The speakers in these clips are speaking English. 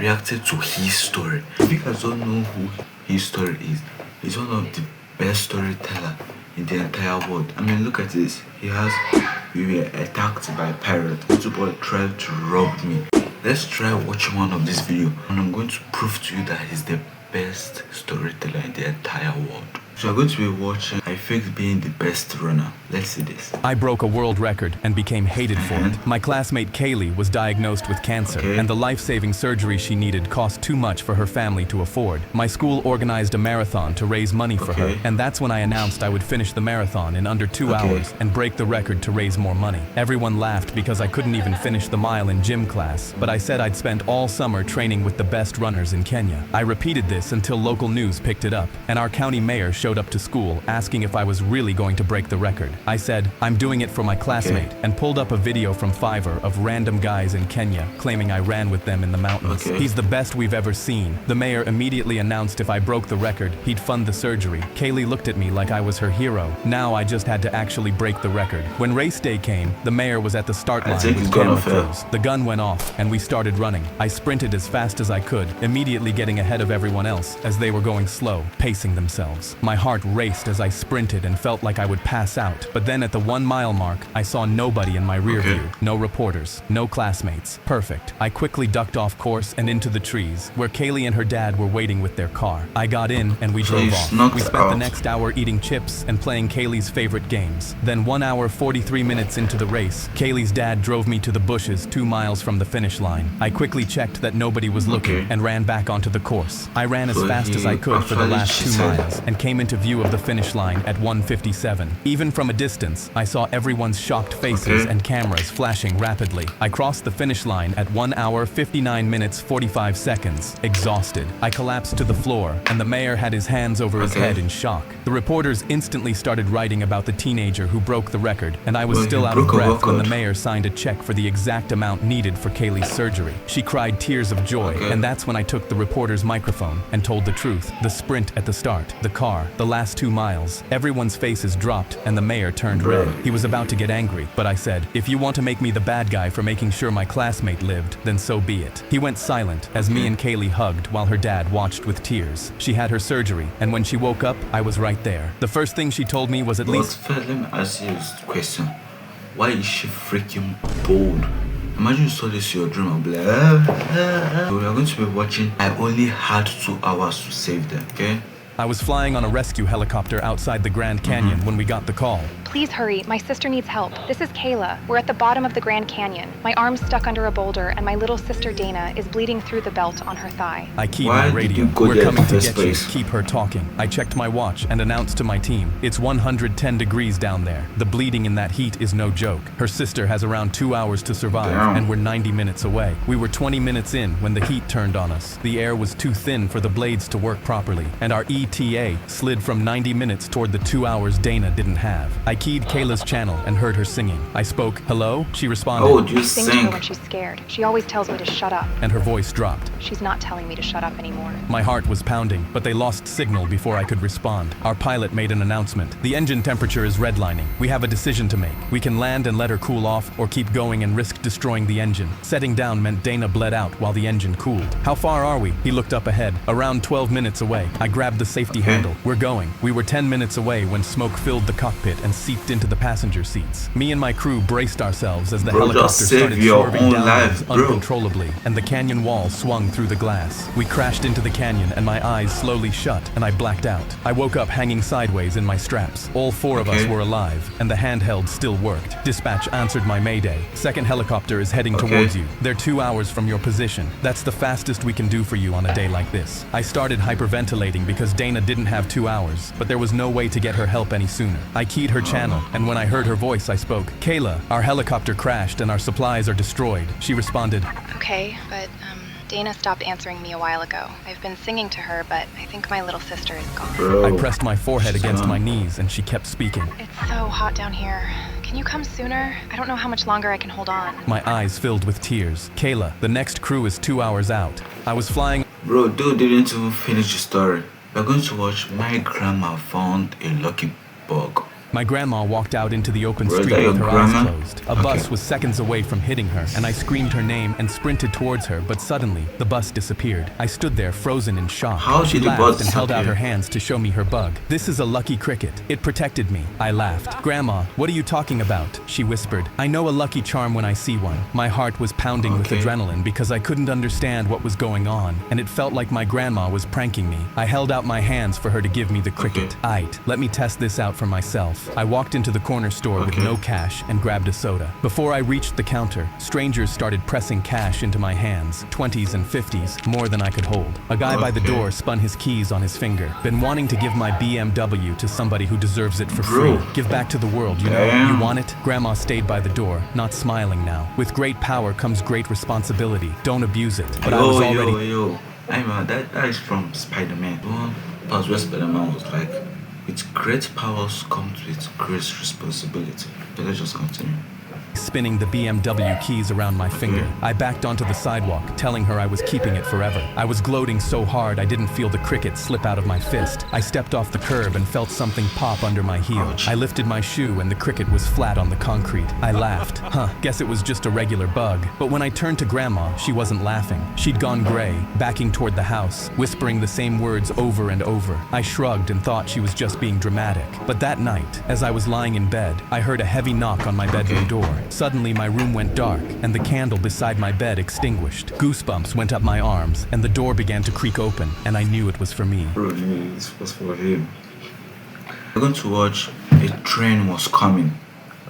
reacted to his story. If you guys don't know who his story is, he's one of the best storyteller in the entire world. I mean, look at this. We were attacked by a pirate. This boy tried to rob me. Let's try watching one of this video, and I'm going to prove to you that he's the best storyteller in the entire world. So I'm going to be watching I faked being the best runner. Let's see this. I broke a world record and became hated for it. My classmate Kaylee was diagnosed with cancer, and the life-saving surgery she needed cost too much for her family to afford. My school organized a marathon to raise money for her, and that's when I announced I would finish the marathon in under 2 hours and break the record to raise more money. Everyone laughed because I couldn't even finish the mile in gym class, but I said I'd spent all summer training with the best runners in Kenya. I repeated this until local news picked it up, and our county mayor showed up to school asking if I was really going to break the record. I said, I'm doing it for my classmate, and pulled up a video from Fiverr of random guys in Kenya claiming I ran with them in the mountains. He's the best we've ever seen. The mayor immediately announced if I broke the record, he'd fund the surgery. Kaylee looked at me like I was her hero. Now I just had to actually break the record. When race day came, the mayor was at the start line with camera crews. The gun went off, and we started running. I sprinted as fast as I could, immediately getting ahead of everyone else as they were going slow, pacing themselves. My heart raced as I sprinted and felt like I would pass out. But then at the 1 mile mark, I saw nobody in my rear view. No reporters, no classmates. Perfect. I quickly ducked off course and into the trees, where Kaylee and her dad were waiting with their car. I got in and we drove off. We spent the next hour eating chips and playing Kaylee's favorite games. Then 1 hour 43 minutes into the race, Kaylee's dad drove me to the bushes 2 miles from the finish line. I quickly checked that nobody was looking and ran back onto the course. I ran as fast as I could for the last 2 miles and came into view of the finish line at 1:57. Even from a distance, I saw everyone's shocked faces and cameras flashing rapidly. I crossed the finish line at 1 hour 59 minutes 45 seconds, exhausted. I collapsed to the floor, and the mayor had his hands over his head in shock. The reporters instantly started writing about the teenager who broke the record, and I was still out of breath when the mayor signed a check for the exact amount needed for Kaylee's surgery. She cried tears of joy, and that's when I took the reporter's microphone and told the truth. The sprint at the start, the car, the last 2 miles. Everyone's faces dropped, and the mayor turned red. He was about to get angry, but I said, if you want to make me the bad guy for making sure my classmate lived, then so be it. He went silent as me and Kaylee hugged while her dad watched with tears. She had her surgery, and when she woke up, I was right there. The first thing she told me was at least... Let me ask you this question. Why is she freaking bold? Imagine you saw this in your dream and be like, So we are going to be watching I only had 2 hours to save them, okay? I was flying on a rescue helicopter outside the Grand Canyon when we got the call. Please hurry, my sister needs help. This is Kayla. We're at the bottom of the Grand Canyon. My arm's stuck under a boulder, and my little sister Dana is bleeding through the belt on her thigh. I keyed my radio. We're coming to get you. Keep her talking. I checked my watch and announced to my team, it's 110 degrees down there. The bleeding in that heat is no joke. Her sister has around 2 hours to survive, and we're 90 minutes away. We were 20 minutes in when the heat turned on us. The air was too thin for the blades to work properly, and our ETA slid from 90 minutes toward the 2 hours Dana didn't have. I keyed Kayla's channel and heard her singing. I spoke, hello? She responded, I sing to her when she's scared. She always tells me to shut up. And her voice dropped. She's not telling me to shut up anymore. My heart was pounding, but they lost signal before I could respond. Our pilot made an announcement. The engine temperature is redlining. We have a decision to make. We can land and let her cool off, or keep going and risk destroying the engine. Setting down meant Dana bled out while the engine cooled. How far are we? He looked up ahead. Around 12 minutes away. I grabbed the safety handle. We're going. We were 10 minutes away when smoke filled the cockpit and seeped into the passenger seats. Me and my crew braced ourselves as the helicopter started swerving downwards uncontrollably, and the canyon wall swung through the glass. We crashed into the canyon, and my eyes slowly shut, and I blacked out. I woke up hanging sideways in my straps. All 4 of us were alive, and the handheld still worked. Dispatch answered my mayday. Second helicopter is heading towards you. They're 2 hours from your position. That's the fastest we can do for you on a day like this. I started hyperventilating because Dana didn't have 2 hours, but there was no way to get her help any sooner. I keyed her channel, and when I heard her voice, I spoke. Kayla, our helicopter crashed and our supplies are destroyed. She responded, Okay, but Dana stopped answering me a while ago. I've been singing to her, but I think my little sister is gone. I pressed my forehead against my knees and she kept speaking. It's so hot down here. Can you come sooner? I don't know how much longer I can hold on. My eyes filled with tears. Kayla, the next crew is 2 hours out. I was flying. Bro, dude didn't even finish the story. We're going to watch My Grandma Found a Lucky Bug. My grandma walked out into the open Bro, is street that with your her eyes grandma? closed. A bus was seconds away from hitting her, and I screamed her name and sprinted towards her, but suddenly, the bus disappeared. I stood there frozen in shock. How She did the laughed bus and held out disappear? her hands to show me her bug. This is a lucky cricket. It protected me. I laughed. Grandma, what are you talking about? She whispered. I know a lucky charm when I see one. My heart was pounding with adrenaline because I couldn't understand what was going on, and it felt like my grandma was pranking me. I held out my hands for her to give me the cricket. Aight, let me test this out for myself. I walked into the corner store with no cash and grabbed a soda. Before I reached the counter, strangers started pressing cash into my hands, 20s and 50s, more than I could hold. A guy by the door spun his keys on his finger. Been wanting to give my BMW to somebody who deserves it for free. Give back to the world, you know? You want it? Grandma stayed by the door, not smiling now. With great power comes great responsibility. Don't abuse it. But I was already... Hey man, that is from Spider-Man. The one part where Spider-Man was like, with great powers comes with great responsibility. So let's just continue. Spinning the BMW keys around my finger. I backed onto the sidewalk, telling her I was keeping it forever. I was gloating so hard I didn't feel the cricket slip out of my fist. I stepped off the curb and felt something pop under my heel. Ouch. I lifted my shoe and the cricket was flat on the concrete. I laughed. Guess it was just a regular bug. But when I turned to Grandma, she wasn't laughing. She'd gone gray, backing toward the house, whispering the same words over and over. I shrugged and thought she was just being dramatic. But that night, as I was lying in bed, I heard a heavy knock on my bedroom door. Suddenly, my room went dark, and the candle beside my bed extinguished. Goosebumps went up my arms, and the door began to creak open, and I knew it was for me. Bro, this was for him. We're going to watch A Train Was Coming.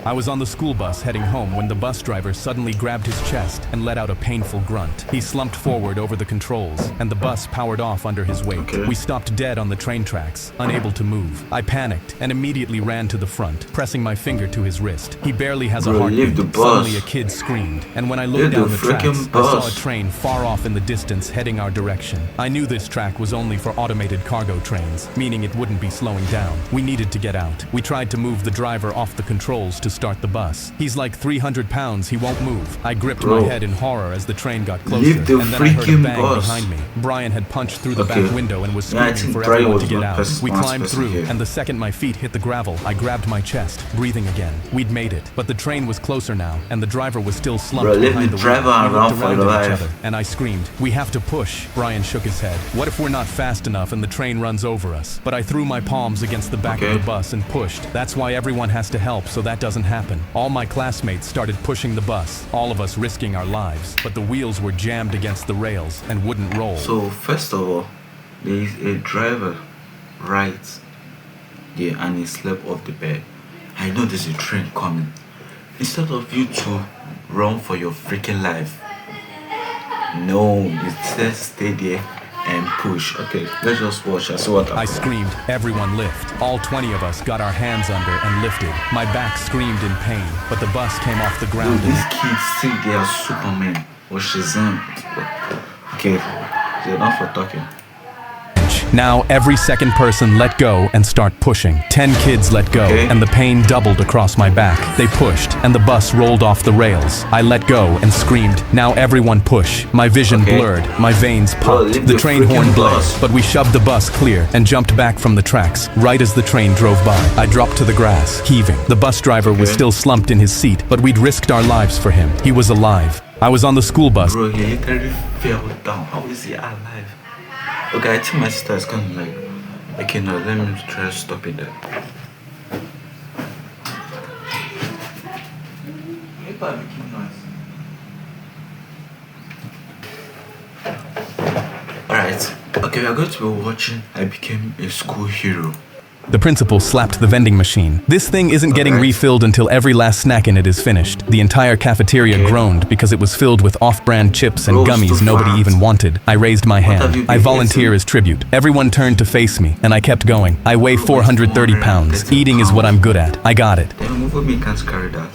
I was on the school bus heading home when the bus driver suddenly grabbed his chest and let out a painful grunt. He slumped forward over the controls, and the bus powered off under his weight. We stopped dead on the train tracks, unable to move. I panicked and immediately ran to the front, pressing my finger to his wrist. He barely has a heartbeat. Suddenly a kid screamed, and when I looked down the tracks, I saw a train far off in the distance heading our direction. I knew this track was only for automated cargo trains, meaning it wouldn't be slowing down. We needed to get out. We tried to move the driver off the controls to start the bus. He's like 300 pounds, he won't move. I gripped my head in horror as the train got closer, and then I heard a bang behind me. Brian had punched through the back window and was screaming for everyone to get out. We climbed through, and the second my feet hit the gravel, I grabbed my chest, breathing again. We'd made it, but the train was closer now, and the driver was still slumped behind the wheel. We looked around at each other, and I screamed, "We have to push." Brian shook his head. "What if we're not fast enough and the train runs over us?" But I threw my palms against the back of the bus and pushed. That's why everyone has to help so that doesn't happen. All my classmates started pushing the bus, all of us risking our lives, but the wheels were jammed against the rails and wouldn't roll. So first of all, there is a driver right there and he slept off the bed. I know there's a train coming. Instead of you to run for your freaking life, no, you just stay there and push. Okay, let's just watch and see what happens. I screamed, "Everyone lift." All 20 of us got our hands under and lifted. My back screamed in pain, but the bus came off the ground. Dude, these kids think they are Superman or Shazam. Okay, they're not for talking. Now every second person let go and start pushing. 10 kids let go, and the pain doubled across my back. They pushed, and the bus rolled off the rails. I let go and screamed, "Now everyone push." My vision blurred, my veins popped. The train horn blazed, but we shoved the bus clear and jumped back from the tracks, right as the train drove by. I dropped to the grass, heaving. The bus driver was still slumped in his seat, but we'd risked our lives for him. He was alive. I was on the school bus. Bro, he literally fell down. How is he alive? Okay, I think my sister is kind of like, okay, no, let me try to stop it there. Alright, okay, we are going to be watching I Became a School Hero. The principal slapped the vending machine. This thing isn't getting refilled until every last snack in it is finished. The entire cafeteria groaned because it was filled with off-brand chips and gummies nobody even wanted. I raised my hand. I volunteer as tribute. Everyone turned to face me, and I kept going. I weigh 430 pounds. Eating is what I'm good at. I got it. Then move with me, can't carry that.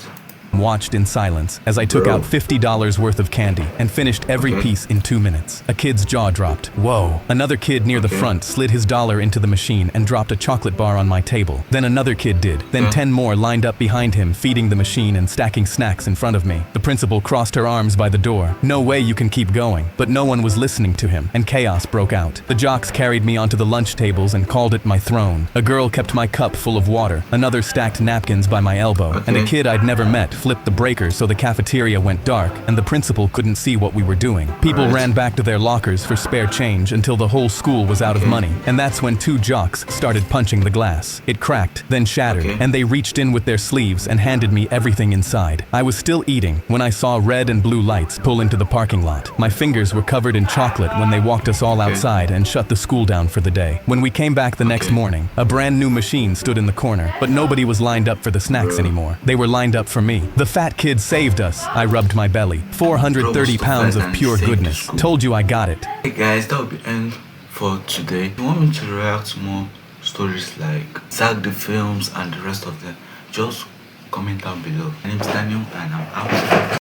Watched in silence as I took out $50 worth of candy and finished every piece in 2 minutes. A kid's jaw dropped. Whoa. Another kid near the front slid his dollar into the machine and dropped a chocolate bar on my table. Then another kid did. Then 10 more lined up behind him, feeding the machine and stacking snacks in front of me. The principal crossed her arms by the door. No way you can keep going. But no one was listening to him, and chaos broke out. The jocks carried me onto the lunch tables and called it my throne. A girl kept my cup full of water. Another stacked napkins by my elbow. And a kid I'd never met flipped the breaker so the cafeteria went dark and the principal couldn't see what we were doing. People ran back to their lockers for spare change until the whole school was out of money. And that's when 2 jocks started punching the glass. It cracked, then shattered, and they reached in with their sleeves and handed me everything inside. I was still eating when I saw red and blue lights pull into the parking lot. My fingers were covered in chocolate when they walked us all outside and shut the school down for the day. When we came back the next morning, a brand new machine stood in the corner, but nobody was lined up for the snacks anymore. They were lined up for me. The fat kid saved us. I rubbed my belly. 430 pounds of pure goodness. Told you I got it. Hey guys, that will be end for today. If you want me to react to more stories like Zack the Films and the rest of them, just comment down below. My name is Daniel and I'm out.